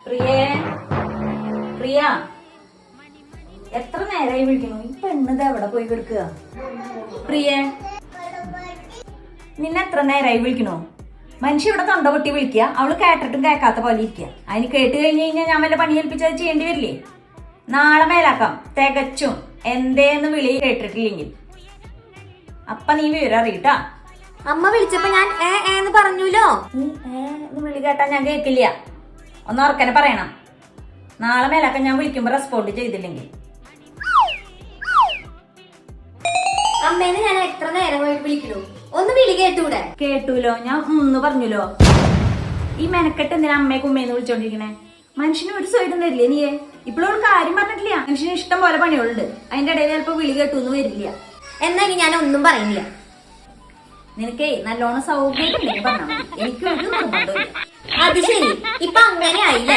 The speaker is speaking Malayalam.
പ്രിയേ, പ്രിയ, എത്ര നേരമായി വിളിക്കണു? ഈ പെണ്ണത് എവിടെ പോയി കിടക്കുക? പ്രിയേ, നിന്നെ എത്ര നേരമായി വിളിക്കണു? മനുഷ്യ ഇവിടെ തൊണ്ട പൊട്ടി വിളിക്കുക, അവള് കേട്ടിട്ടും കേൾക്കാത്ത പോലെ ഇരിക്കുക. അതിന് കേട്ട് കഴിഞ്ഞ് കഴിഞ്ഞാൽ ഞാൻ വല്ല പണി ഏൽപ്പിച്ചത് ചെയ്യേണ്ടി വരില്ലേ? നാളെ മേലാക്കാം തികച്ചും എന്തേന്ന് വിളി കേട്ടിട്ടില്ലെങ്കിൽ. അപ്പൊ നീ വിവരം അറിയട്ടാ. അമ്മ വിളിച്ചപ്പോ ഞാൻ എന്ന് പറഞ്ഞൂലോ. വിളി കേട്ടാ ഞാൻ കേൾക്കില്ല. ഒന്ന് ഉറക്കനെ പറയണം. നാളെ മേലാക്കം ഞാൻ വിളിക്കുമ്പോ റെസ്പോണ്ട് ചെയ്തില്ലെങ്കിൽ. അമ്മേനെ ഞാൻ എത്ര നേരമായിട്ട് വിളിക്കണു, ഒന്ന് വിളി കേട്ടൂടെ? കേട്ടൂലോ, ഞാൻ പറഞ്ഞുല്ലോ. ഈ മെനക്കെട്ട് എന്തിനാ അമ്മയെ കുമ്മേന്ന് വിളിച്ചോണ്ടിരിക്കണേ? മനുഷ്യന് ഒരു സൈഡും തരില്ലേ നീയെ? ഇപ്പോഴും കാര്യം പറഞ്ഞിട്ടില്ല. മനുഷ്യന് ഇഷ്ടം പോലെ പണികളുണ്ട്. അതിന്റെ ഇടയിൽ ചിലപ്പോ വിളി കേട്ടൂന്ന് വരില്ല. എന്നാ ഇനി ഞാൻ ഒന്നും പറയുന്നില്ല. നിനക്കേ നല്ലോണം സൗകര്യം ഉണ്ടെങ്കിൽ പറഞ്ഞാൽ മതി. എനിക്ക് ഒരു നിർബന്ധമില്ല. അത് ശരി, ഇപ്പൊ അങ്ങനെ ആയില്ലേ?